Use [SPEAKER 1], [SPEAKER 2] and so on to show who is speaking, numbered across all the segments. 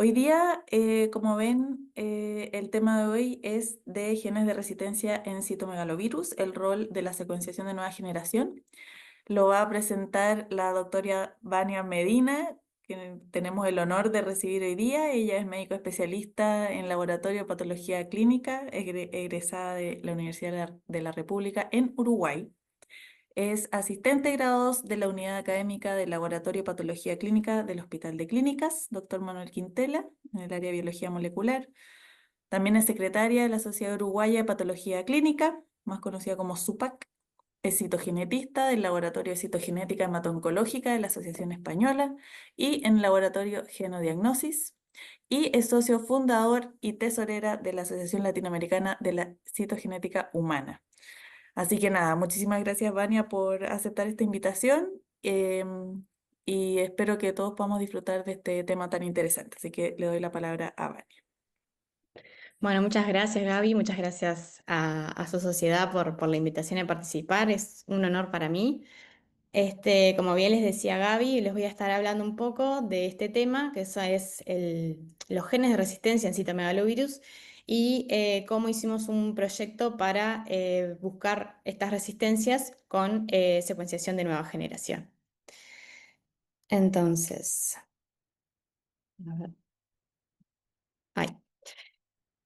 [SPEAKER 1] Hoy día, como ven, el tema de hoy es de genes de resistencia en citomegalovirus, el rol de la secuenciación de nueva generación. Lo va a presentar la doctora Vania Medina, que tenemos el honor de recibir hoy día. Ella es médico especialista en laboratorio de patología clínica, egresada de la Universidad de la República en Uruguay. Es asistente de grado 2 de la Unidad Académica del Laboratorio de Patología Clínica del Hospital de Clínicas, doctor Manuel Quintela, en el área de biología molecular. También es secretaria de la Sociedad Uruguaya de Patología Clínica, más conocida como SUPAC. Es citogenetista del Laboratorio de Citogenética Hemato-Oncológica de la Asociación Española y en el Laboratorio Genodiagnosis. Y es socio fundador y tesorera de la Asociación Latinoamericana de la Citogenética Humana. Así que nada, muchísimas gracias, Vania, por aceptar esta invitación, y espero que todos podamos disfrutar de este tema tan interesante. Así que le doy la palabra a Vania.
[SPEAKER 2] Bueno, muchas gracias Gaby, muchas gracias a su sociedad por la invitación a participar, es un honor para mí. Como bien les decía Gaby, les voy a estar hablando un poco de este tema, que eso es los genes de resistencia en citomegalovirus y cómo hicimos un proyecto para buscar estas resistencias con secuenciación de nueva generación. Entonces, a ver. Ahí.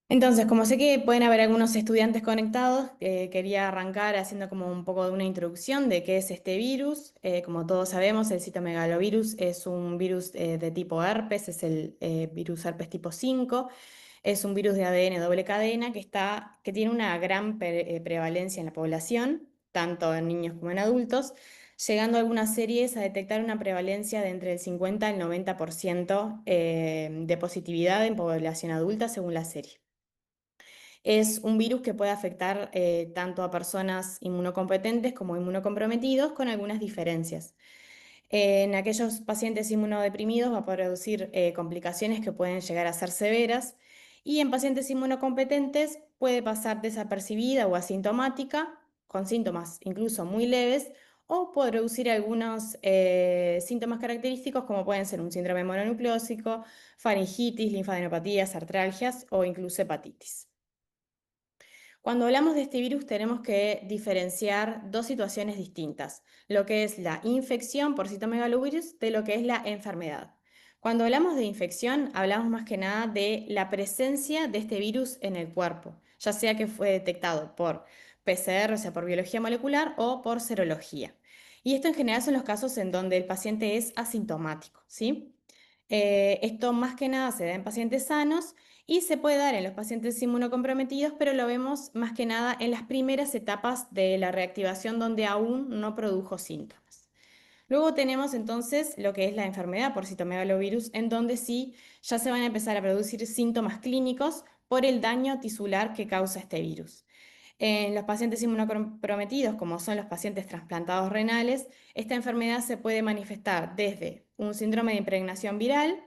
[SPEAKER 2] Entonces, como sé que pueden haber algunos estudiantes conectados, quería arrancar haciendo como un poco de una introducción de qué es este virus. Como todos sabemos, el citomegalovirus es un virus de tipo herpes, es el virus herpes tipo 5. Es un virus de ADN doble cadena que tiene una gran prevalencia en la población, tanto en niños como en adultos, llegando algunas series a detectar una prevalencia de entre el 50 y el 90% de positividad en población adulta según la serie. Es un virus que puede afectar tanto a personas inmunocompetentes como inmunocomprometidos, con algunas diferencias. En aquellos pacientes inmunodeprimidos va a producir complicaciones que pueden llegar a ser severas, y en pacientes inmunocompetentes puede pasar desapercibida o asintomática, con síntomas incluso muy leves, o puede producir algunos síntomas característicos como pueden ser un síndrome mononucleósico, faringitis, linfadenopatías, artralgias o incluso hepatitis. Cuando hablamos de este virus tenemos que diferenciar dos situaciones distintas, lo que es la infección por citomegalovirus de lo que es la enfermedad. Cuando hablamos de infección, hablamos más que nada de la presencia de este virus en el cuerpo, ya sea que fue detectado por PCR, o sea, por biología molecular, o por serología. Y esto en general son los casos en donde el paciente es asintomático, ¿sí? Esto más que nada se da en pacientes sanos y se puede dar en los pacientes inmunocomprometidos, pero lo vemos más que nada en las primeras etapas de la reactivación donde aún no produjo síntomas. Luego tenemos entonces lo que es la enfermedad por citomegalovirus, en donde sí ya se van a empezar a producir síntomas clínicos por el daño tisular que causa este virus. En los pacientes inmunocomprometidos, como son los pacientes trasplantados renales, esta enfermedad se puede manifestar desde un síndrome de impregnación viral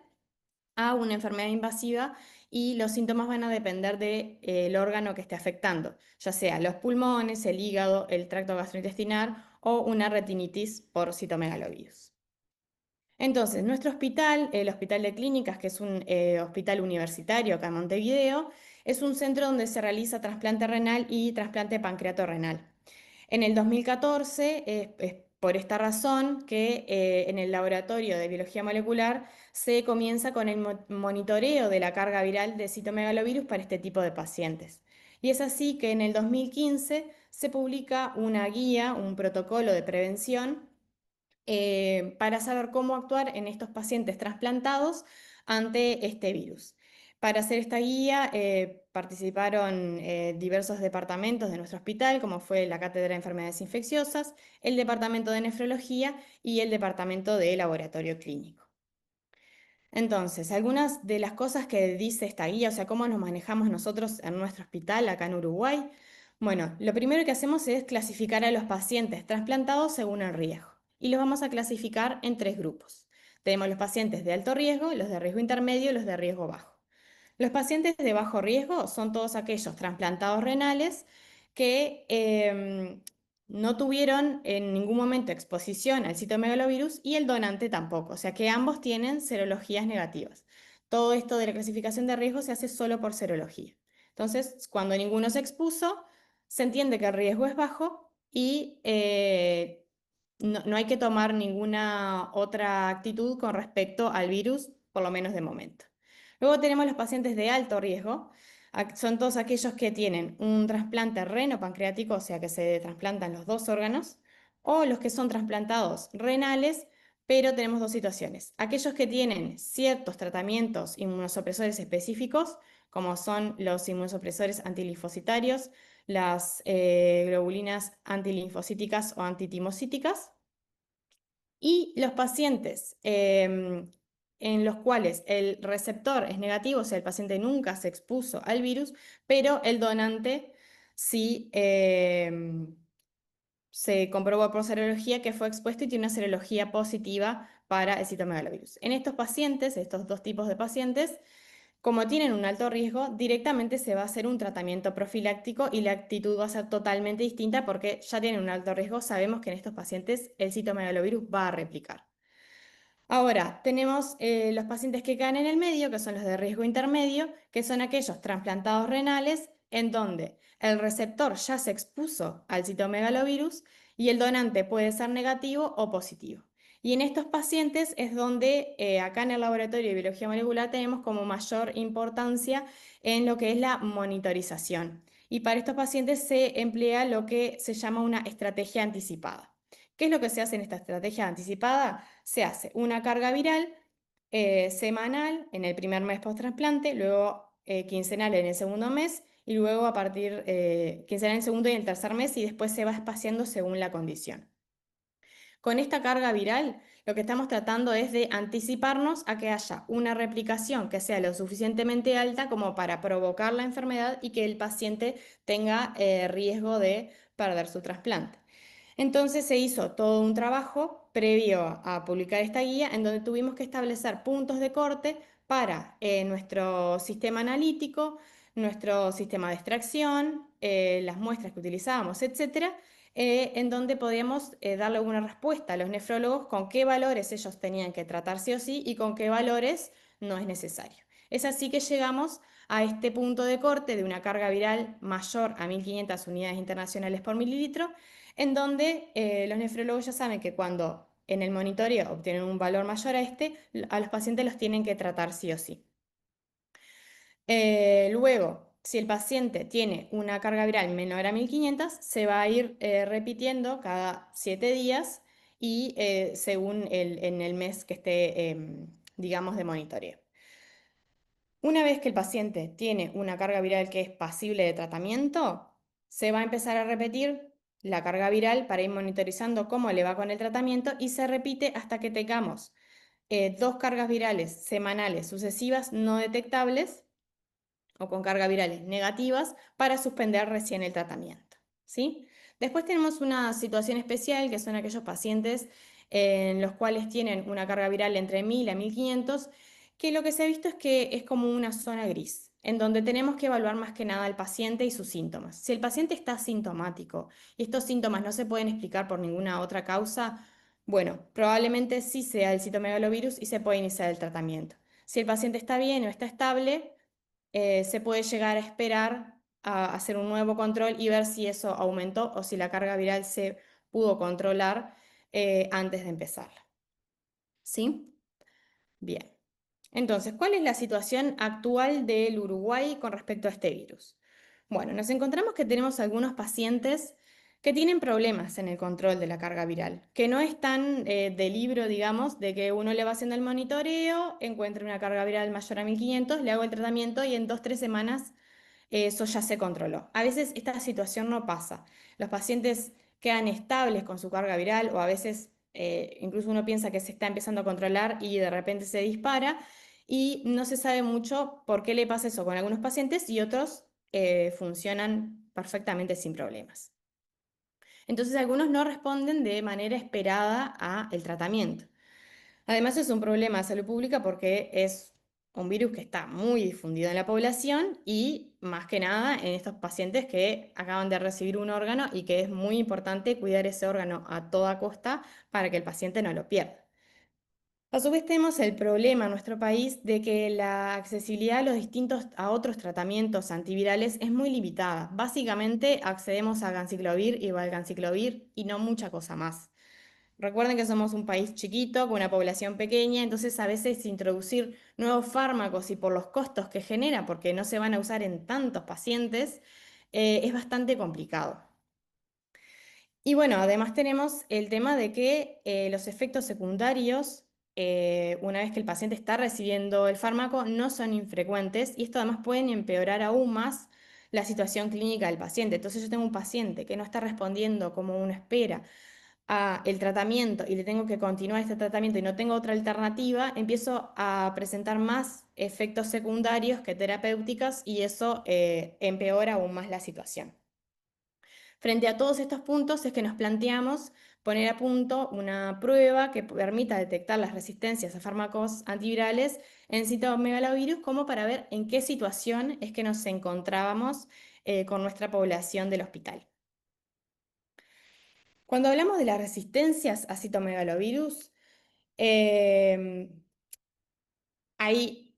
[SPEAKER 2] a una enfermedad invasiva, y los síntomas van a depender del órgano que esté afectando, ya sea los pulmones, el hígado, el tracto gastrointestinal o una retinitis por citomegalovirus. Entonces, nuestro hospital, el Hospital de Clínicas, que es un hospital universitario acá en Montevideo, es un centro donde se realiza trasplante renal y trasplante pancreatorrenal. En el 2014, es por esta razón que en el laboratorio de biología molecular se comienza con el monitoreo de la carga viral de citomegalovirus para este tipo de pacientes. Y es así que en el 2015 se publica una guía, un protocolo de prevención para saber cómo actuar en estos pacientes trasplantados ante este virus. Para hacer esta guía participaron diversos departamentos de nuestro hospital, como fue la Cátedra de Enfermedades Infecciosas, el Departamento de Nefrología y el Departamento de Laboratorio Clínico. Entonces, algunas de las cosas que dice esta guía, o sea, cómo nos manejamos nosotros en nuestro hospital acá en Uruguay. Bueno, lo primero que hacemos es clasificar a los pacientes trasplantados según el riesgo, y los vamos a clasificar en tres grupos. Tenemos los pacientes de alto riesgo, los de riesgo intermedio y los de riesgo bajo. Los pacientes de bajo riesgo son todos aquellos trasplantados renales que no tuvieron en ningún momento exposición al citomegalovirus y el donante tampoco, o sea que ambos tienen serologías negativas. todo esto de la clasificación de riesgo se hace solo por serología. Entonces, cuando ninguno se expuso, se entiende que el riesgo es bajo y no hay que tomar ninguna otra actitud con respecto al virus, por lo menos de momento. Luego tenemos los pacientes de alto riesgo. Son todos aquellos que tienen un trasplante reno-pancreático, o sea que se trasplantan los dos órganos, o los que son trasplantados renales, pero tenemos dos situaciones. Aquellos que tienen ciertos tratamientos inmunosupresores específicos, como son los inmunosupresores antilinfocitarios, las globulinas antilinfocíticas o antitimocíticas, y los pacientes en los cuales el receptor es negativo, o sea, el paciente nunca se expuso al virus, pero el donante sí se comprobó por serología que fue expuesto y tiene una serología positiva para el citomegalovirus. En estos pacientes, estos dos tipos de pacientes, como tienen un alto riesgo, directamente se va a hacer un tratamiento profiláctico y la actitud va a ser totalmente distinta porque ya tienen un alto riesgo. Sabemos que en estos pacientes el citomegalovirus va a replicar. Ahora, tenemos los pacientes que caen en el medio, que son los de riesgo intermedio, que son aquellos trasplantados renales en donde el receptor ya se expuso al citomegalovirus y el donante puede ser negativo o positivo. Y en estos pacientes es donde acá en el laboratorio de biología molecular tenemos como mayor importancia en lo que es la monitorización. Y para estos pacientes se emplea lo que se llama una estrategia anticipada. ¿Qué es lo que se hace en esta estrategia anticipada? Se hace una carga viral semanal en el primer mes post-trasplante, luego quincenal en el segundo mes y luego a partir quincenal en el segundo y en el tercer mes y después se va espaciando según la condición. Con esta carga viral, lo que estamos tratando es de anticiparnos a que haya una replicación que sea lo suficientemente alta como para provocar la enfermedad y que el paciente tenga riesgo de perder su trasplante. Entonces se hizo todo un trabajo previo a publicar esta guía en donde tuvimos que establecer puntos de corte para nuestro sistema analítico, nuestro sistema de extracción, las muestras que utilizábamos, etcétera, en donde podíamos darle una respuesta a los nefrólogos con qué valores ellos tenían que tratar sí o sí y con qué valores no es necesario. Es así que llegamos a este punto de corte de una carga viral mayor a 1.500 unidades internacionales por mililitro, en donde los nefrólogos ya saben que cuando en el monitoreo obtienen un valor mayor a este, a los pacientes los tienen que tratar sí o sí. Luego, si el paciente tiene una carga viral menor a 1.500, se va a ir repitiendo cada 7 días y según en el mes que esté, digamos, de monitoreo. Una vez que el paciente tiene una carga viral que es pasible de tratamiento, se va a empezar a repetir la carga viral para ir monitorizando cómo le va con el tratamiento y se repite hasta que tengamos dos cargas virales semanales sucesivas no detectables o con cargas virales negativas para suspender recién el tratamiento. ¿Sí? Después tenemos una situación especial que son aquellos pacientes en los cuales tienen una carga viral entre 1.000 a 1.500, que lo que se ha visto es que es como una zona gris, en donde tenemos que evaluar más que nada al paciente y sus síntomas. Si el paciente está sintomático y estos síntomas no se pueden explicar por ninguna otra causa, bueno, probablemente sí sea el citomegalovirus y se puede iniciar el tratamiento. Si el paciente está bien o está estable, se puede llegar a esperar a hacer un nuevo control y ver si eso aumentó o si la carga viral se pudo controlar antes de empezarla. ¿Sí? Bien. Entonces, ¿cuál es la situación actual del Uruguay con respecto a este virus? Bueno, nos encontramos que tenemos algunos pacientes que tienen problemas en el control de la carga viral, que no es tan de libro, digamos, de que uno le va haciendo el monitoreo, encuentra una carga viral mayor a 1.500, le hago el tratamiento y en 2 o 3 semanas eso ya se controló. A veces esta situación no pasa. Los pacientes quedan estables con su carga viral o a veces incluso uno piensa que se está empezando a controlar y de repente se dispara y no se sabe mucho por qué le pasa eso con algunos pacientes y otros funcionan perfectamente sin problemas. Entonces algunos no responden de manera esperada a el tratamiento. Además es un problema de salud pública porque es un virus que está muy difundido en la población y más que nada en estos pacientes que acaban de recibir un órgano y que es muy importante cuidar ese órgano a toda costa para que el paciente no lo pierda. A su vez tenemos el problema en nuestro país de que la accesibilidad a otros tratamientos antivirales es muy limitada. Básicamente accedemos a ganciclovir y valganciclovir y no mucha cosa más. Recuerden que somos un país chiquito, con una población pequeña, entonces a veces introducir nuevos fármacos y por los costos que genera, porque no se van a usar en tantos pacientes, es bastante complicado. Y bueno, además tenemos el tema de que los efectos secundarios, una vez que el paciente está recibiendo el fármaco, no son infrecuentes y esto además pueden empeorar aún más la situación clínica del paciente. Entonces yo tengo un paciente que no está respondiendo como uno espera a el tratamiento y le tengo que continuar este tratamiento y no tengo otra alternativa, empiezo a presentar más efectos secundarios que terapéuticos y eso empeora aún más la situación. Frente a todos estos puntos es que nos planteamos poner a punto una prueba que permita detectar las resistencias a fármacos antivirales en citomegalovirus como para ver en qué situación es que nos encontrábamos con nuestra población del hospital. Cuando hablamos de las resistencias a citomegalovirus, eh, hay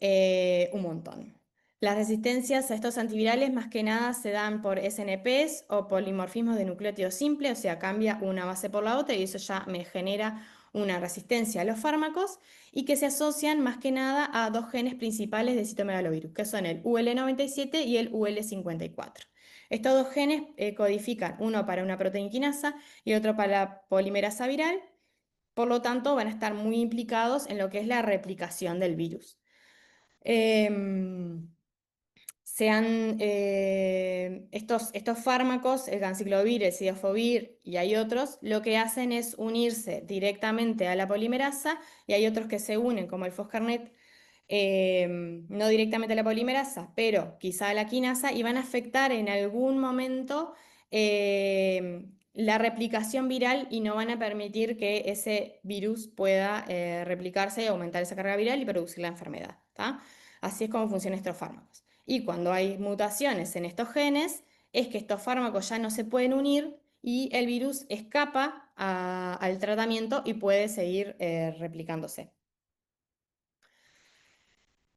[SPEAKER 2] un montón. Las resistencias a estos antivirales más que nada se dan por SNPs o polimorfismos de nucleótido simple, o sea, cambia una base por la otra y eso ya me genera una resistencia a los fármacos y que se asocian más que nada a dos genes principales de citomegalovirus, que son el UL97 y el UL54. Estos dos genes codifican uno para una proteína quinasa y otro para la polimerasa viral, por lo tanto van a estar muy implicados en lo que es la replicación del virus. Em, estos fármacos, el ganciclovir, el cidofovir y hay otros, lo que hacen es unirse directamente a la polimerasa y hay otros que se unen, como el Foscarnet, no directamente a la polimerasa, pero quizá a la quinasa y van a afectar en algún momento la replicación viral y no van a permitir que ese virus pueda replicarse, aumentar esa carga viral y producir la enfermedad, ¿tá? Así es como funcionan estos fármacos. Y cuando hay mutaciones en estos genes, es que estos fármacos ya no se pueden unir y el virus escapa al tratamiento y puede seguir replicándose.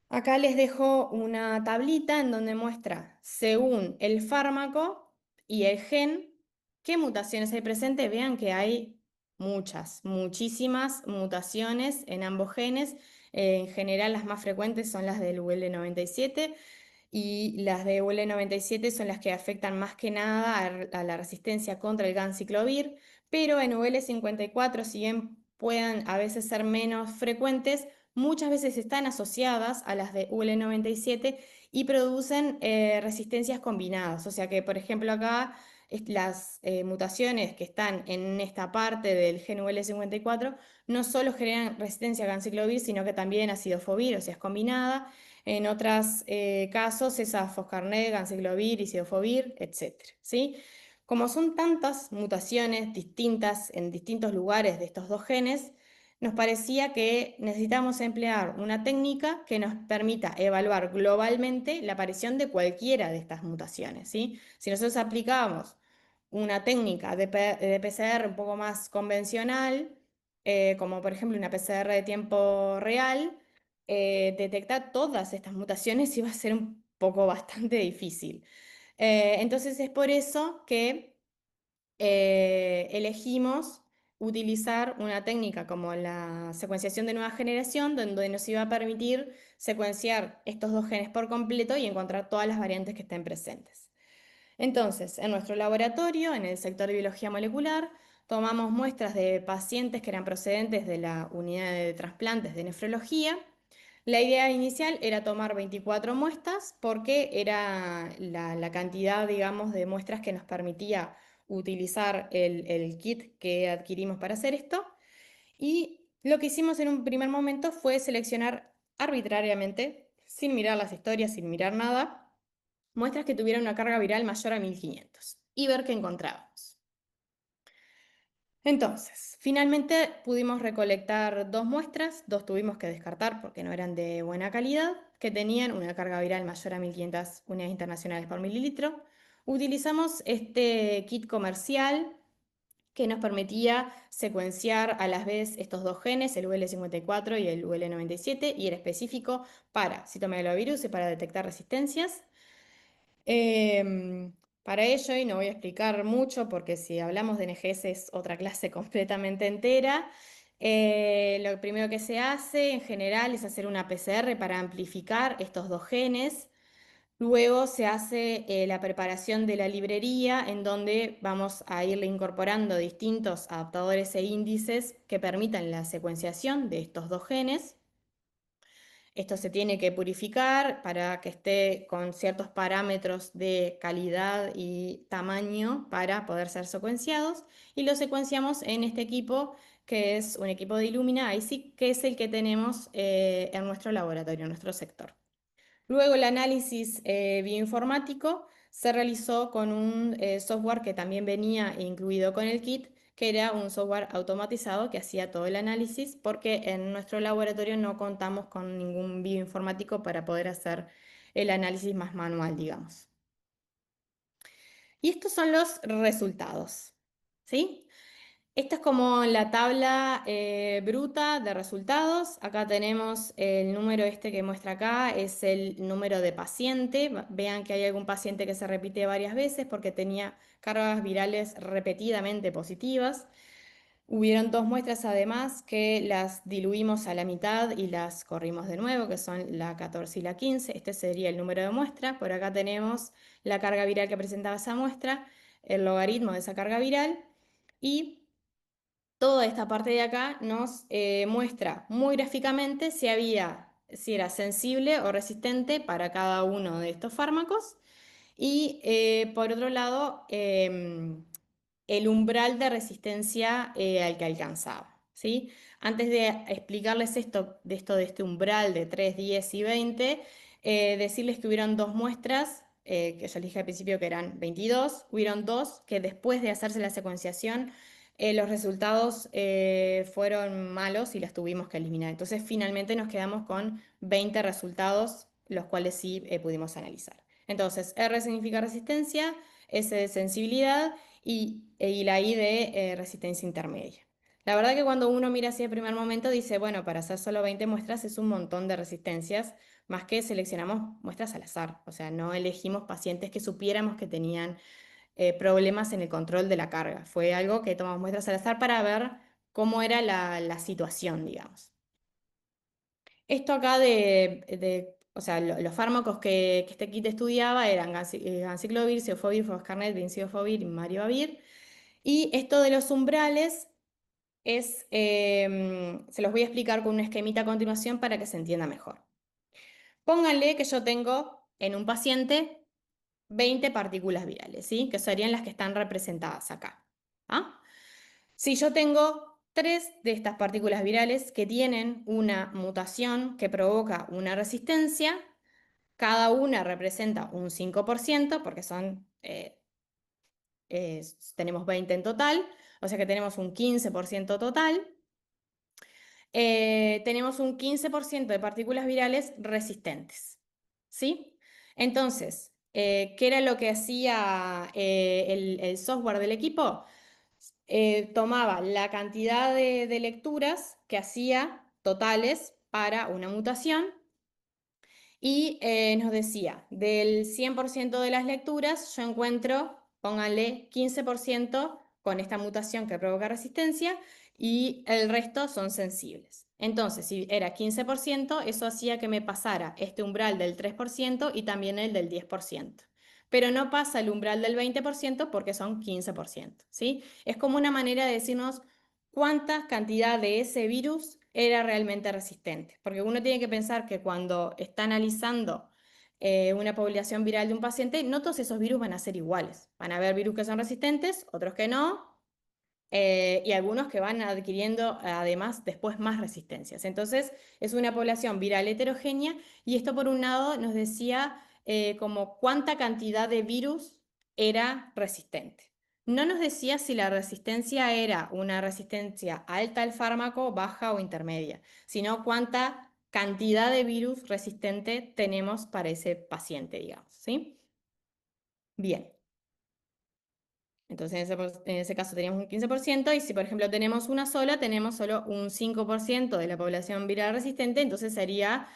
[SPEAKER 2] Acá les dejo una tablita en donde muestra, según el fármaco y el gen, qué mutaciones hay presentes. Vean que hay muchísimas mutaciones en ambos genes. En general, las más frecuentes son las del UL97 y las de UL97 son las que afectan más que nada a la resistencia contra el ganciclovir, pero en UL54, si bien puedan a veces ser menos frecuentes, muchas veces están asociadas a las de UL97 y producen resistencias combinadas. O sea que, por ejemplo, acá las mutaciones que están en esta parte del gen UL54 no solo generan resistencia a ganciclovir, sino que también a cidofovir, o sea, es combinada. En otros casos es a foscarnet, ganciclovir, isidofovir, etcétera, ¿sí? Como son tantas mutaciones distintas en distintos lugares de estos dos genes, nos parecía que necesitamos emplear una técnica que nos permita evaluar globalmente la aparición de cualquiera de estas mutaciones, ¿sí? Si nosotros aplicábamos una técnica de PCR un poco más convencional, como por ejemplo una PCR de tiempo real, detectar todas estas mutaciones iba a ser un poco bastante difícil. Entonces es por eso que elegimos utilizar una técnica como la secuenciación de nueva generación, donde nos iba a permitir secuenciar estos dos genes por completo y encontrar todas las variantes que estén presentes. Entonces, en nuestro laboratorio, en el sector de biología molecular, tomamos muestras de pacientes que eran procedentes de la unidad de trasplantes de nefrología. La idea inicial era tomar 24 muestras porque era la cantidad, digamos, de muestras que nos permitía utilizar el kit que adquirimos para hacer esto. Y lo que hicimos en un primer momento fue seleccionar arbitrariamente, sin mirar las historias, sin mirar nada, muestras que tuvieran una carga viral mayor a 1500 y ver qué encontrábamos. Entonces, finalmente pudimos recolectar dos muestras, dos tuvimos que descartar porque no eran de buena calidad, que tenían una carga viral mayor a 1500 unidades internacionales por mililitro. Utilizamos este kit comercial que nos permitía secuenciar a la vez estos dos genes, el UL54 y el UL97, y era específico para citomegalovirus y para detectar resistencias. Para ello, y no voy a explicar mucho porque si hablamos de NGS es otra clase completamente entera, lo primero que se hace en general es hacer una PCR para amplificar estos dos genes. Luego se hace la preparación de la librería en donde vamos a irle incorporando distintos adaptadores e índices que permitan la secuenciación de estos dos genes. Esto se tiene que purificar para que esté con ciertos parámetros de calidad y tamaño para poder ser secuenciados. Y lo secuenciamos en este equipo, que es un equipo de Illumina IC, que es el que tenemos en nuestro laboratorio, en nuestro sector. Luego el análisis bioinformático se realizó con un software que también venía incluido con el kit, que era un software automatizado que hacía todo el análisis, porque en nuestro laboratorio no contamos con ningún bioinformático para poder hacer el análisis más manual, digamos. Y estos son los resultados, ¿sí? Esta es como la tabla bruta de resultados. Acá tenemos el número este que muestra acá, es el número de paciente. Vean que hay algún paciente que se repite varias veces porque tenía cargas virales repetidamente positivas. Hubieron dos muestras además que las diluimos a la mitad y las corrimos de nuevo, que son la 14 y la 15. Este sería el número de muestra. Por acá tenemos la carga viral que presentaba esa muestra, el logaritmo de esa carga viral y toda esta parte de acá nos muestra muy gráficamente si era sensible o resistente para cada uno de estos fármacos. Y por otro lado, el umbral de resistencia al que alcanzaba, ¿sí? Antes de explicarles esto de este umbral de 3, 10 y 20, decirles que hubieron dos muestras, que yo les dije al principio que eran 22, hubieron dos que después de hacerse la secuenciación, los resultados fueron malos y las tuvimos que eliminar. Entonces finalmente nos quedamos con 20 resultados, los cuales sí pudimos analizar. Entonces, R significa resistencia, S de sensibilidad y la I de resistencia intermedia. La verdad que cuando uno mira así de primer momento dice, bueno, para hacer solo 20 muestras es un montón de resistencias, más que seleccionamos muestras al azar, o sea, no elegimos pacientes que supiéramos que tenían problemas en el control de la carga. Fue algo que tomamos muestras al azar para ver cómo era la situación, digamos. Esto acá o sea, los fármacos que este kit estudiaba eran ganciclovir, cidofovir, foscarnet, vinciclovir y maribavir. Y esto de los umbrales se los voy a explicar con un esquemita a continuación para que se entienda mejor. Pónganle que yo tengo en un paciente 20 partículas virales, ¿sí? Que serían las que están representadas acá. ¿Ah? Si yo tengo tres de estas partículas virales que tienen una mutación que provoca una resistencia, cada una representa un 5%, porque tenemos 20 en total, o sea que tenemos un 15% total. Tenemos un 15% de partículas virales resistentes, ¿sí? Entonces, ¿qué era lo que hacía el software del equipo? Tomaba la cantidad de lecturas que hacía totales para una mutación y nos decía, del 100% de las lecturas, yo encuentro, pónganle 15% con esta mutación que provoca resistencia y el resto son sensibles. Entonces, si era 15%, eso hacía que me pasara este umbral del 3% y también el del 10%. Pero no pasa el umbral del 20% porque son 15%, ¿sí? Es como una manera de decirnos cuánta cantidad de ese virus era realmente resistente. Porque uno tiene que pensar que cuando está analizando una población viral de un paciente, no todos esos virus van a ser iguales. Van a haber virus que son resistentes, otros que no, y algunos que van adquiriendo además después más resistencias. Entonces, es una población viral heterogénea y esto por un lado nos decía como cuánta cantidad de virus era resistente. No nos decía si la resistencia era una resistencia alta al fármaco, baja o intermedia, sino cuánta cantidad de virus resistente tenemos para ese paciente, digamos, ¿sí? Bien. Entonces, en ese caso teníamos un 15%, y si por ejemplo tenemos una sola, tenemos solo un 5% de la población viral resistente, entonces sería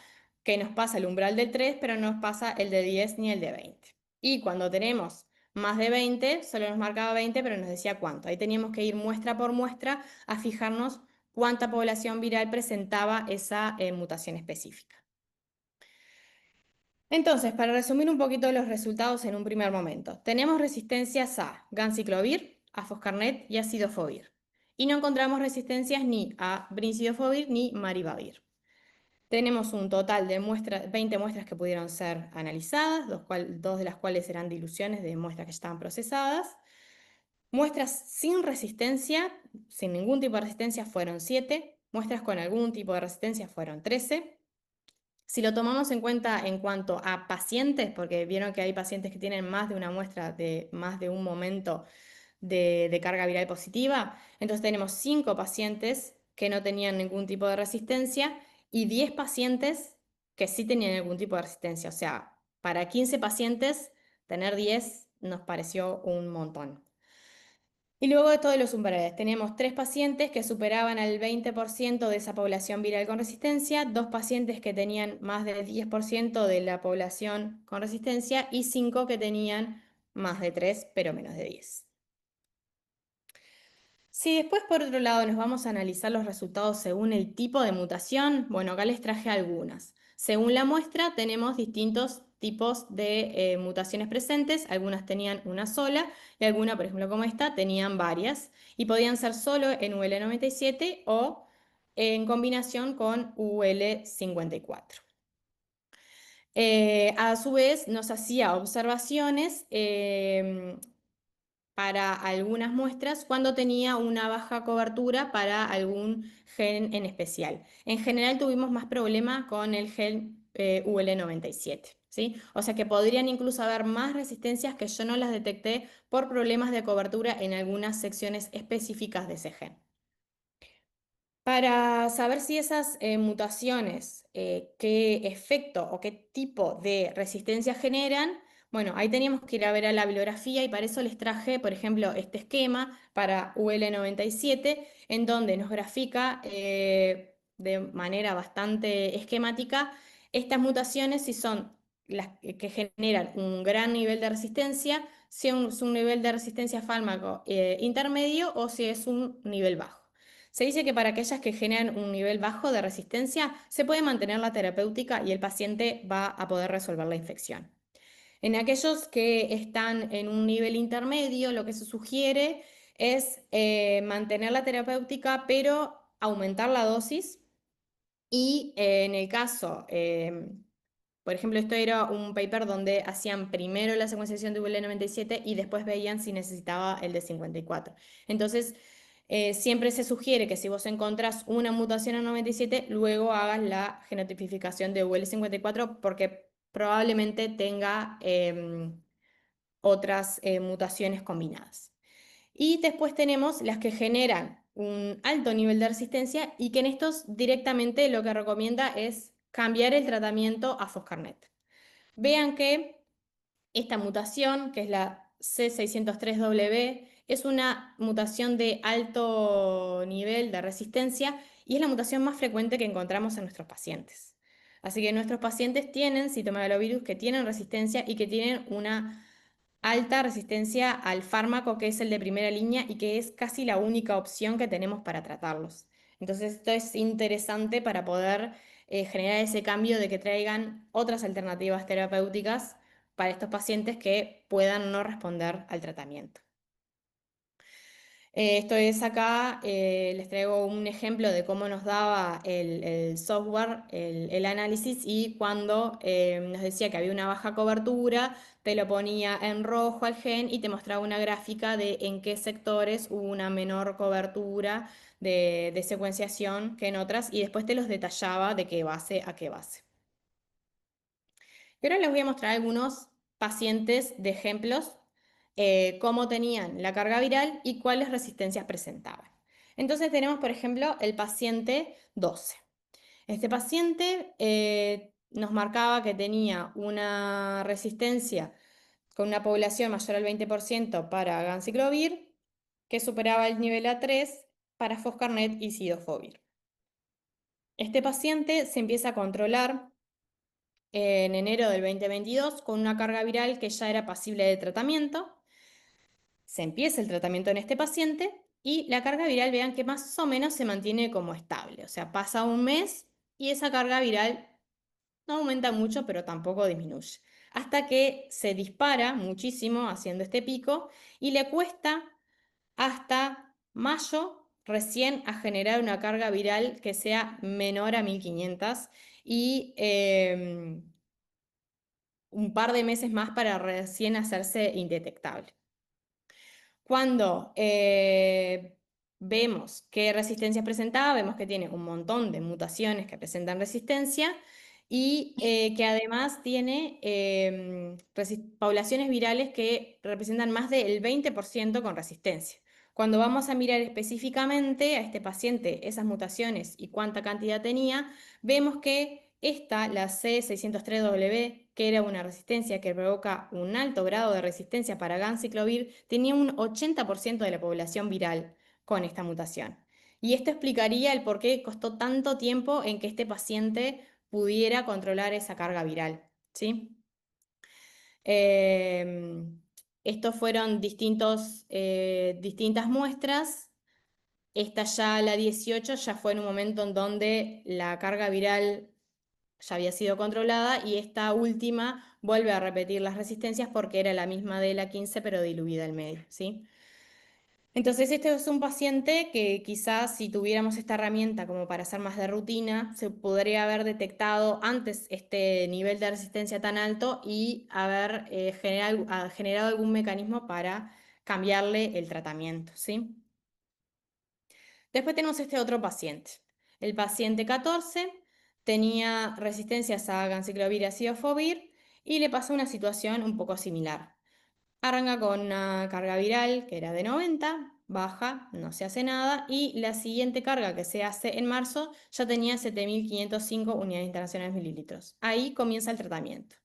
[SPEAKER 2] que nos pasa el umbral de 3, pero no nos pasa el de 10 ni el de 20. Y cuando tenemos más de 20, solo nos marcaba 20, pero nos decía cuánto. Ahí teníamos que ir muestra por muestra a fijarnos cuánta población viral presentaba esa mutación específica. Entonces, para resumir un poquito los resultados en un primer momento, tenemos resistencias a ganciclovir, a foscarnet y a cidofovir. Y no encontramos resistencias ni a brincidofovir ni maribavir. Tenemos un total de 20 muestras que pudieron ser analizadas, dos de las cuales eran diluciones de muestras que estaban procesadas. Muestras sin resistencia, sin ningún tipo de resistencia, fueron 7. Muestras con algún tipo de resistencia fueron 13. Si lo tomamos en cuenta en cuanto a pacientes, porque vieron que hay pacientes que tienen más de una muestra de más de un momento de carga viral positiva, entonces tenemos 5 pacientes que no tenían ningún tipo de resistencia y 10 pacientes que sí tenían algún tipo de resistencia. O sea, para 15 pacientes, tener 10 nos pareció un montón. Y luego de todos los umbrales, tenemos 3 pacientes que superaban al 20% de esa población viral con resistencia, 2 pacientes que tenían más del 10% de la población con resistencia y 5 que tenían más de 3, pero menos de 10. Si después, por otro lado, nos vamos a analizar los resultados según el tipo de mutación, bueno, acá les traje algunas. Según la muestra, tenemos distintos tipos de mutaciones presentes. Algunas tenían una sola y algunas, por ejemplo, como esta, tenían varias. Y podían ser solo en UL97 o en combinación con UL54. A su vez, nos hacía observaciones para algunas muestras cuando tenía una baja cobertura para algún gen en especial. En general tuvimos más problema con el gen UL97, ¿sí? O sea que podrían incluso haber más resistencias que yo no las detecté por problemas de cobertura en algunas secciones específicas de ese gen. Para saber si esas mutaciones, qué efecto o qué tipo de resistencia generan, bueno, ahí teníamos que ir a ver a la bibliografía y para eso les traje, por ejemplo, este esquema para UL97, en donde nos grafica de manera bastante esquemática estas mutaciones, si son las que generan un gran nivel de resistencia, si es un nivel de resistencia a fármaco intermedio o si es un nivel bajo. Se dice que para aquellas que generan un nivel bajo de resistencia, se puede mantener la terapéutica y el paciente va a poder resolver la infección. En aquellos que están en un nivel intermedio, lo que se sugiere es mantener la terapéutica, pero aumentar la dosis. Y en el caso, por ejemplo, esto era un paper donde hacían primero la secuenciación de UL97 y después veían si necesitaba el de 54. Entonces, siempre se sugiere que si vos encontrás una mutación en 97, luego hagas la genotipificación de UL54 porque probablemente tenga otras mutaciones combinadas. Y después tenemos las que generan un alto nivel de resistencia y que en estos directamente lo que recomienda es cambiar el tratamiento a Foscarnet. Vean que esta mutación, que es la C603W, es una mutación de alto nivel de resistencia y es la mutación más frecuente que encontramos en nuestros pacientes. Así que nuestros pacientes tienen citomegalovirus que tienen resistencia y que tienen una alta resistencia al fármaco que es el de primera línea y que es casi la única opción que tenemos para tratarlos. Entonces, esto es interesante para poder generar ese cambio de que traigan otras alternativas terapéuticas para estos pacientes que puedan no responder al tratamiento. Esto es acá, les traigo un ejemplo de cómo nos daba el software, el análisis y cuando nos decía que había una baja cobertura, te lo ponía en rojo al gen y te mostraba una gráfica de en qué sectores hubo una menor cobertura de secuenciación que en otras y después te los detallaba de qué base a qué base. Y ahora les voy a mostrar algunos pacientes de ejemplos, cómo tenían la carga viral y cuáles resistencias presentaban. Entonces tenemos, por ejemplo, el paciente 12. Este paciente nos marcaba que tenía una resistencia con una población mayor al 20% para ganciclovir, que superaba el nivel A3 para foscarnet y cidofovir. Este paciente se empieza a controlar en enero del 2022 con una carga viral que ya era pasible de tratamiento. Se empieza el tratamiento en este paciente y la carga viral, vean que más o menos se mantiene como estable. O sea, pasa un mes y esa carga viral no aumenta mucho, pero tampoco disminuye. Hasta que se dispara muchísimo haciendo este pico y le cuesta hasta mayo recién a generar una carga viral que sea menor a 1500 y un par de meses más para recién hacerse indetectable. Cuando vemos qué resistencia presentaba, vemos que tiene un montón de mutaciones que presentan resistencia y que además tiene poblaciones virales que representan más del 20% con resistencia. Cuando vamos a mirar específicamente a este paciente esas mutaciones y cuánta cantidad tenía, vemos que esta, la C603W, que era una resistencia que provoca un alto grado de resistencia para ganciclovir, tenía un 80% de la población viral con esta mutación. Y esto explicaría el por qué costó tanto tiempo en que este paciente pudiera controlar esa carga viral, ¿sí? Estos fueron distintas muestras. Esta ya, la 18, ya fue en un momento en donde la carga viral ya había sido controlada y esta última vuelve a repetir las resistencias porque era la misma de la 15 pero diluida al medio, ¿sí? Entonces este es un paciente que quizás si tuviéramos esta herramienta como para hacer más de rutina, se podría haber detectado antes este nivel de resistencia tan alto y haber generado algún mecanismo para cambiarle el tratamiento, ¿sí? Después tenemos este otro paciente. El paciente 14 tenía resistencias a ganciclovir y acidofovir y le pasó una situación un poco similar. Arranca con una carga viral que era de 90, baja, no se hace nada y la siguiente carga que se hace en marzo ya tenía 7505 unidades internacionales mililitros. Ahí comienza el tratamiento.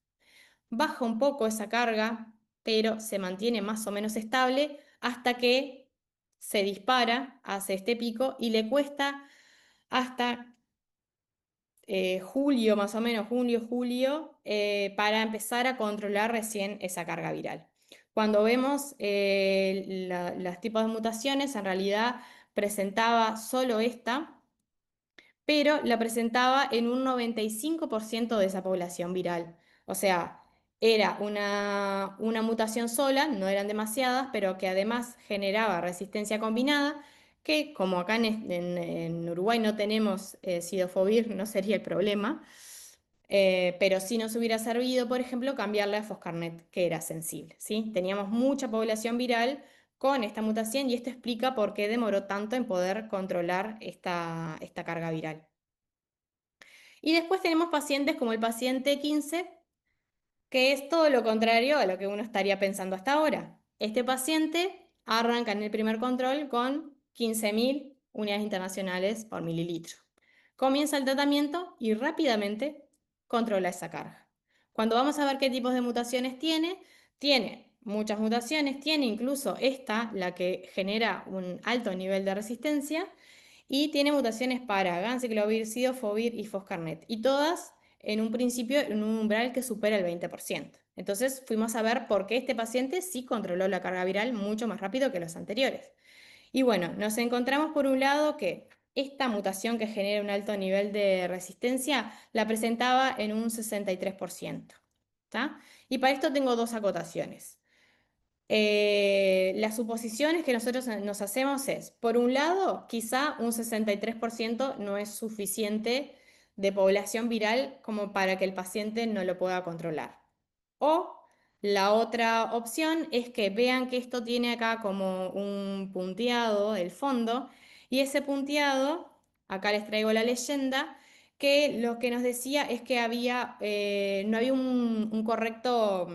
[SPEAKER 2] Baja un poco esa carga, pero se mantiene más o menos estable hasta que se dispara, hace este pico y le cuesta hasta julio, más o menos, junio, julio, para empezar a controlar recién esa carga viral. Cuando vemos los tipos de mutaciones, en realidad presentaba solo esta, pero la presentaba en un 95% de esa población viral. O sea, era una mutación sola, no eran demasiadas, pero que además generaba resistencia combinada, que como acá en Uruguay no tenemos cidofovir, no sería el problema, pero sí nos hubiera servido, por ejemplo, cambiarle a foscarnet, que era sensible, ¿sí? Teníamos mucha población viral con esta mutación y esto explica por qué demoró tanto en poder controlar esta carga viral. Y después tenemos pacientes como el paciente 15, que es todo lo contrario a lo que uno estaría pensando hasta ahora. Este paciente arranca en el primer control con 15.000 unidades internacionales por mililitro. Comienza el tratamiento y rápidamente controla esa carga. Cuando vamos a ver qué tipos de mutaciones tiene muchas mutaciones, tiene incluso esta, la que genera un alto nivel de resistencia, y tiene mutaciones para ganciclovir, cidofovir y foscarnet, y todas en un principio en un umbral que supera el 20%. Entonces fuimos a ver por qué este paciente sí controló la carga viral mucho más rápido que los anteriores. Y bueno, nos encontramos por un lado que esta mutación que genera un alto nivel de resistencia la presentaba en un 63%. ¿Tá? Y para esto tengo dos acotaciones. Las suposiciones que nosotros nos hacemos es, por un lado, quizá un 63% no es suficiente de población viral como para que el paciente no lo pueda controlar. O la otra opción es que vean que esto tiene acá como un punteado el fondo y ese punteado, acá les traigo la leyenda, que lo que nos decía es que no había un correcto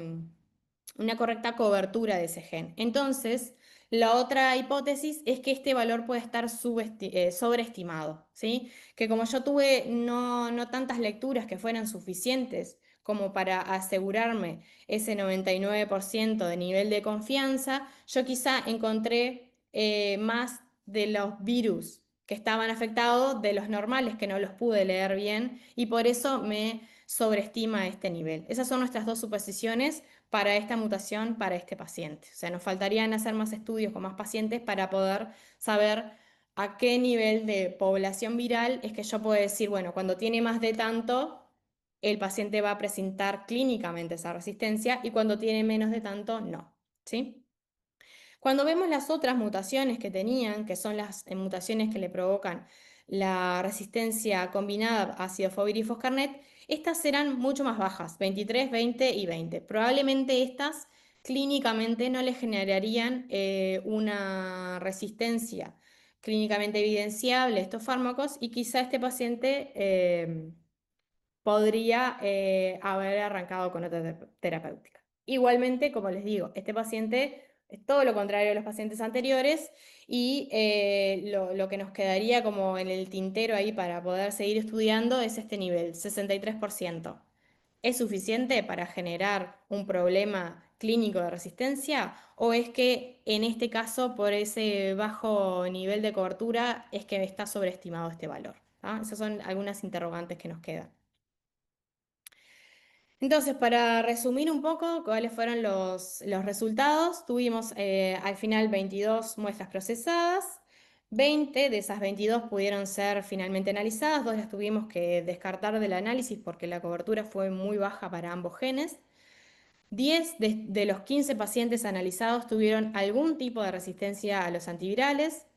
[SPEAKER 2] una correcta cobertura de ese gen. Entonces, la otra hipótesis es que este valor puede estar sobreestimado, ¿sí? Que como yo tuve no tantas lecturas que fueran suficientes como para asegurarme ese 99% de nivel de confianza, yo quizá encontré más de los virus que estaban afectados de los normales que no los pude leer bien y por eso me sobreestima este nivel. Esas son nuestras dos suposiciones para esta mutación, para este paciente. O sea, nos faltarían hacer más estudios con más pacientes para poder saber a qué nivel de población viral es que yo puedo decir, bueno, cuando tiene más de tanto, el paciente va a presentar clínicamente esa resistencia y cuando tiene menos de tanto, no. ¿Sí? Cuando vemos las otras mutaciones que tenían, que son las mutaciones que le provocan la resistencia combinada a ácido fovir y foscarnet, estas serán mucho más bajas, 23, 20 y 20. Probablemente estas clínicamente no le generarían una resistencia clínicamente evidenciable a estos fármacos y quizá este paciente podría haber arrancado con otra terapéutica. Igualmente, como les digo, este paciente es todo lo contrario de los pacientes anteriores y lo que nos quedaría como en el tintero ahí para poder seguir estudiando es este nivel, 63%. ¿Es suficiente para generar un problema clínico de resistencia o es que en este caso por ese bajo nivel de cobertura es que está sobreestimado este valor? ¿Ah? Esas son algunas interrogantes que nos quedan. Entonces, para resumir un poco cuáles fueron los resultados, tuvimos al final 22 muestras procesadas, 20 de esas 22 pudieron ser finalmente analizadas, dos las tuvimos que descartar del análisis porque la cobertura fue muy baja para ambos genes. 10 de los 15 pacientes analizados tuvieron algún tipo de resistencia a los antivirales,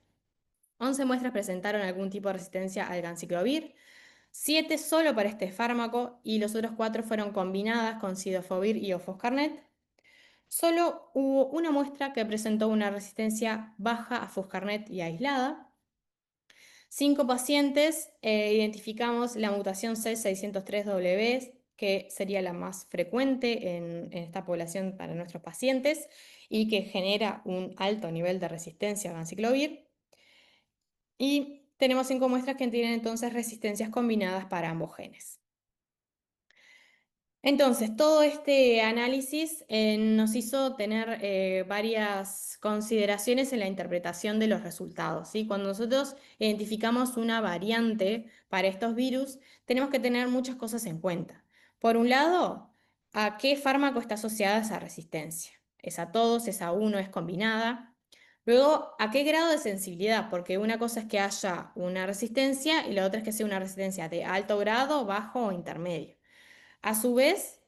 [SPEAKER 2] 11 muestras presentaron algún tipo de resistencia al ganciclovir, 7 solo para este fármaco y los otros 4 fueron combinadas con sidofovir y ofoscarnet. Solo hubo una muestra que presentó una resistencia baja a foscarnet y aislada. 5 pacientes identificamos la mutación C603W, que sería la más frecuente en esta población para nuestros pacientes y que genera un alto nivel de resistencia a ganciclovir. Y tenemos 5 muestras que tienen entonces resistencias combinadas para ambos genes. Entonces, todo este análisis nos hizo tener varias consideraciones en la interpretación de los resultados, ¿sí? Cuando nosotros identificamos una variante para estos virus, tenemos que tener muchas cosas en cuenta. Por un lado, ¿a qué fármaco está asociada esa resistencia? ¿Es a todos? ¿Es a uno? ¿Es combinada? Luego, ¿a qué grado de sensibilidad? Porque una cosa es que haya una resistencia y la otra es que sea una resistencia de alto grado, bajo o intermedio. A su vez,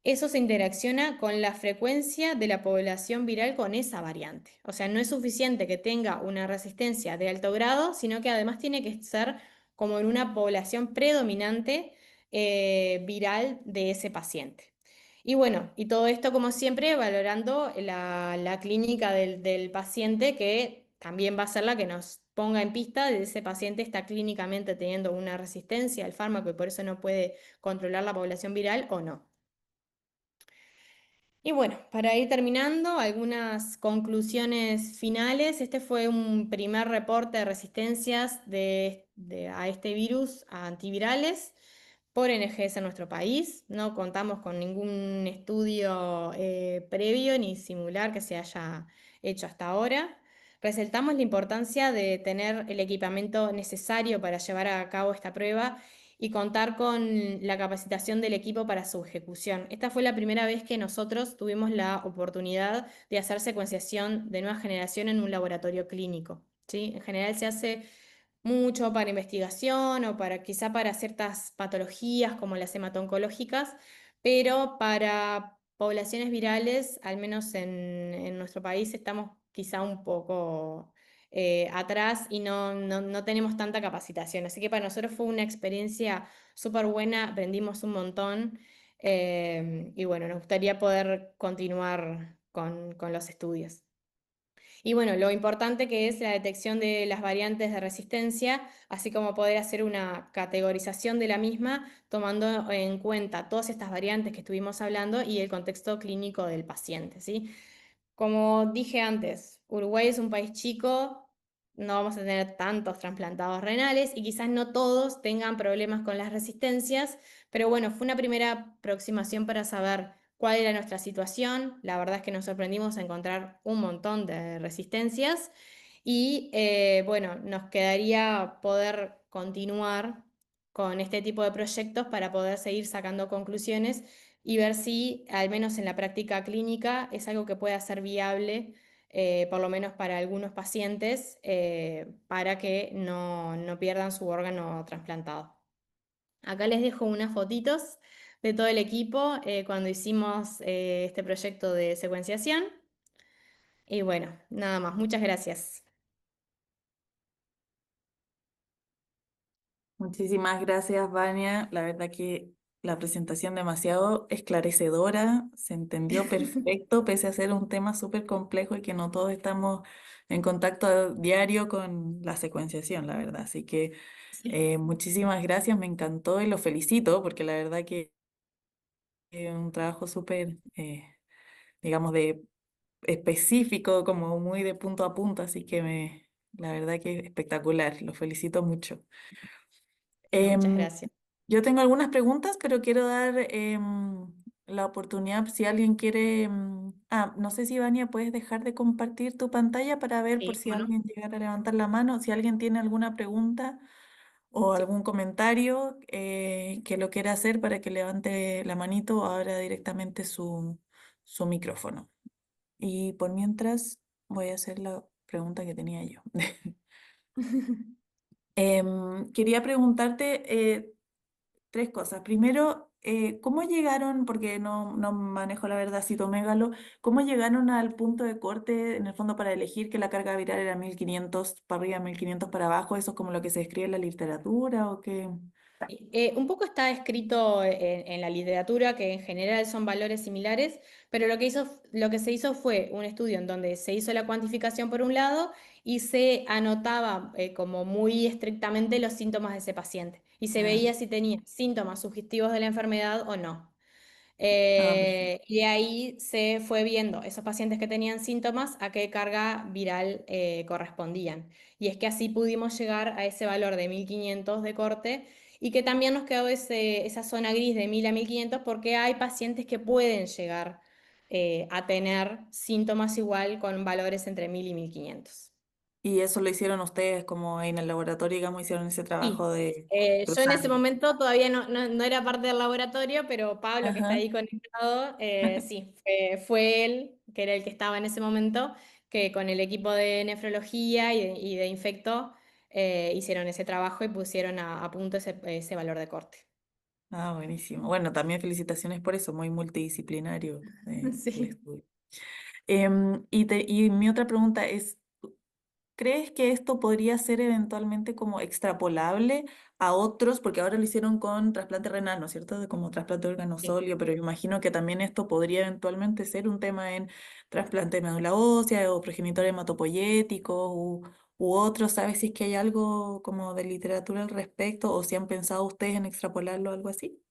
[SPEAKER 2] eso se interacciona con la frecuencia de la población viral con esa variante. O sea, no es suficiente que tenga una resistencia de alto grado, sino que además tiene que ser como en una población predominante viral de ese paciente. Y bueno, y todo esto como siempre valorando la clínica del paciente que también va a ser la que nos ponga en pista de ese paciente está clínicamente teniendo una resistencia al fármaco y por eso no puede controlar la población viral o no. Y bueno, para ir terminando, algunas conclusiones finales. Este fue un primer reporte de resistencias a este virus, a antivirales, por NGS en nuestro país. No contamos con ningún estudio previo ni similar que se haya hecho hasta ahora. Resaltamos la importancia de tener el equipamiento necesario para llevar a cabo esta prueba y contar con la capacitación del equipo para su ejecución. Esta fue la primera vez que nosotros tuvimos la oportunidad de hacer secuenciación de nueva generación en un laboratorio clínico, ¿sí? En general se hace mucho para investigación o para quizá para ciertas patologías como las hemato-oncológicas, pero para poblaciones virales, al menos en nuestro país, estamos quizá un poco atrás y no tenemos tanta capacitación. Así que para nosotros fue una experiencia súper buena, aprendimos un montón y bueno, nos gustaría poder continuar con los estudios. Y bueno, lo importante que es la detección de las variantes de resistencia, así como poder hacer una categorización de la misma, tomando en cuenta todas estas variantes que estuvimos hablando y el contexto clínico del paciente, ¿sí? Como dije antes, Uruguay es un país chico, no vamos a tener tantos trasplantados renales y quizás no todos tengan problemas con las resistencias, pero bueno, fue una primera aproximación para saber cuál era nuestra situación. La verdad es que nos sorprendimos a encontrar un montón de resistencias y bueno, nos quedaría poder continuar con este tipo de proyectos para poder seguir sacando conclusiones y ver si, al menos en la práctica clínica, es algo que pueda ser viable, por lo menos para algunos pacientes, para que no pierdan su órgano trasplantado. Acá les dejo unas fotitos de todo el equipo cuando hicimos este proyecto de secuenciación. Y bueno, nada más. Muchas gracias.
[SPEAKER 1] Muchísimas gracias, Vania. La verdad que la presentación demasiado esclarecedora, se entendió perfecto, pese a ser un tema súper complejo y que no todos estamos en contacto diario con la secuenciación, la verdad. Así que
[SPEAKER 2] Sí.
[SPEAKER 1] muchísimas gracias, me encantó y lo felicito porque la verdad que es un trabajo súper, digamos, de específico, como muy de punto a punto, así que la verdad que es espectacular, lo felicito mucho.
[SPEAKER 2] Muchas
[SPEAKER 1] Em,
[SPEAKER 2] gracias.
[SPEAKER 1] yo tengo algunas preguntas, pero quiero dar la oportunidad si alguien quiere... no sé si Vania puedes dejar de compartir tu pantalla para ver por
[SPEAKER 2] Sí,
[SPEAKER 1] si
[SPEAKER 2] ¿cómo no?
[SPEAKER 1] alguien llegara a levantar la mano, si alguien tiene alguna pregunta o
[SPEAKER 2] Sí.
[SPEAKER 1] algún comentario que lo quiera hacer para que levante la manito o abra directamente su micrófono. Y por mientras voy a hacer la pregunta que tenía yo. Quería preguntarte tres cosas. Primero, ¿cómo llegaron, porque no manejo la verdad citomégalo, cómo llegaron al punto de corte, en el fondo, para elegir que la carga viral era 1500 para arriba, 1500 para abajo? ¿Eso es como lo que se escribe en la literatura o qué?
[SPEAKER 2] Un poco está escrito en la literatura que en general son valores similares, pero lo que se hizo fue un estudio en donde se hizo la cuantificación por un lado y se anotaba como muy estrictamente los síntomas de ese paciente y se
[SPEAKER 1] Ah,
[SPEAKER 2] veía si tenía síntomas sugestivos de la enfermedad o no.
[SPEAKER 1] Perfecto.
[SPEAKER 2] Y de ahí se fue viendo esos pacientes que tenían síntomas a qué carga viral correspondían. Y es que así pudimos llegar a ese valor de 1500 de corte y que también nos quedó esa zona gris de 1000 a 1500 porque hay pacientes que pueden llegar a tener síntomas igual con valores entre 1000 y 1500.
[SPEAKER 1] Y eso lo hicieron ustedes como en el laboratorio, digamos, hicieron ese trabajo
[SPEAKER 2] Sí,
[SPEAKER 1] de
[SPEAKER 2] yo en
[SPEAKER 1] cruzar.
[SPEAKER 2] ese momento todavía no era parte del laboratorio, pero Pablo, que está
[SPEAKER 1] Ajá.
[SPEAKER 2] ahí conectado, sí, fue él, que era el que estaba en ese momento, que con el equipo de nefrología y de infecto hicieron ese trabajo y pusieron a punto ese valor de corte.
[SPEAKER 1] Buenísimo. Bueno, también felicitaciones por eso, muy multidisciplinario el
[SPEAKER 2] Sí.
[SPEAKER 1] estudio. Y mi otra pregunta es, ¿crees que esto podría ser eventualmente como extrapolable a otros? Porque ahora lo hicieron con trasplante renal, ¿no es cierto? De como trasplante de órgano
[SPEAKER 2] Sí.
[SPEAKER 1] sólido, pero imagino que también esto podría eventualmente ser un tema en trasplante de médula ósea o progenitor hematopoyético u otros. ¿Sabes si es que hay algo como de literatura al respecto o si han pensado ustedes en extrapolarlo o algo así?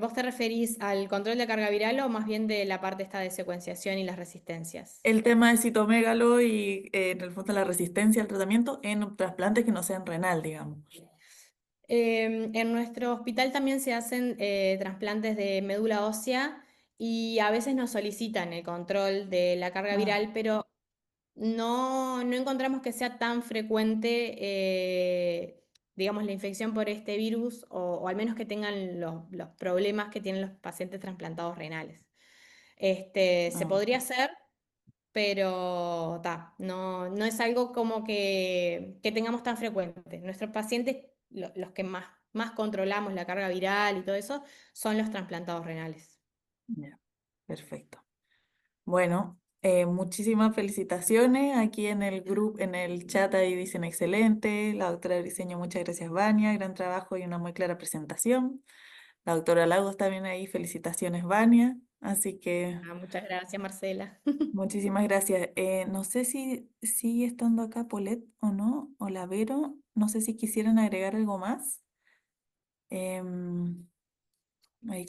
[SPEAKER 2] ¿Vos te referís al control de carga viral o más bien de la parte esta de secuenciación y las resistencias?
[SPEAKER 1] El tema del citomégalo y en el fondo la resistencia al tratamiento en trasplantes que no sean renal, digamos.
[SPEAKER 2] En nuestro hospital también se hacen trasplantes de médula ósea y a veces nos solicitan el control de la carga
[SPEAKER 1] Ah,
[SPEAKER 2] viral, pero no encontramos que sea tan frecuente, digamos, la infección por este virus o al menos que tengan los problemas que tienen los pacientes trasplantados renales. Se
[SPEAKER 1] ah,
[SPEAKER 2] podría hacer, pero no es algo como que tengamos tan frecuente. Nuestros pacientes, los que más controlamos la carga viral y todo eso, son los trasplantados renales.
[SPEAKER 1] ya, perfecto. Bueno, muchísimas felicitaciones. Aquí en el grupo, en el chat ahí dicen excelente. La doctora Briceño, muchas gracias, Vania. Gran trabajo y una muy clara presentación. La doctora Lagos también ahí, felicitaciones, Vania. Así que
[SPEAKER 2] Muchas gracias, Marcela.
[SPEAKER 1] muchísimas gracias. No sé si sigue estando acá Polet o no, o la Vero. No sé si quisieran agregar algo más. Em, ahí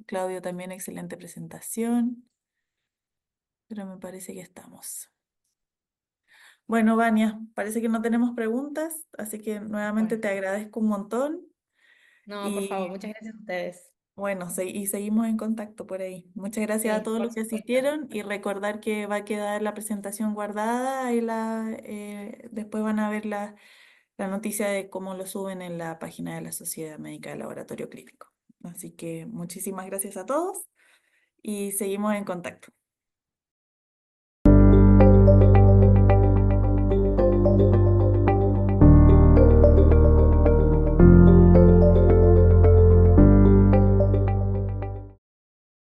[SPEAKER 1] Claudio también, excelente presentación. Pero me parece que estamos. Bueno, Vania, parece que no tenemos preguntas, así que nuevamente
[SPEAKER 2] Bueno,
[SPEAKER 1] te agradezco un montón
[SPEAKER 2] no, por favor,
[SPEAKER 1] y
[SPEAKER 2] muchas gracias a ustedes.
[SPEAKER 1] bueno, y seguimos en contacto por ahí. Muchas gracias a
[SPEAKER 2] Sí,
[SPEAKER 1] todos
[SPEAKER 2] por
[SPEAKER 1] los que
[SPEAKER 2] supuesto.
[SPEAKER 1] asistieron y recordar que va a quedar la presentación guardada y después van a ver la noticia de cómo lo suben en la página de la Sociedad Médica del Laboratorio Clínico. Así que muchísimas gracias a todos y seguimos en contacto.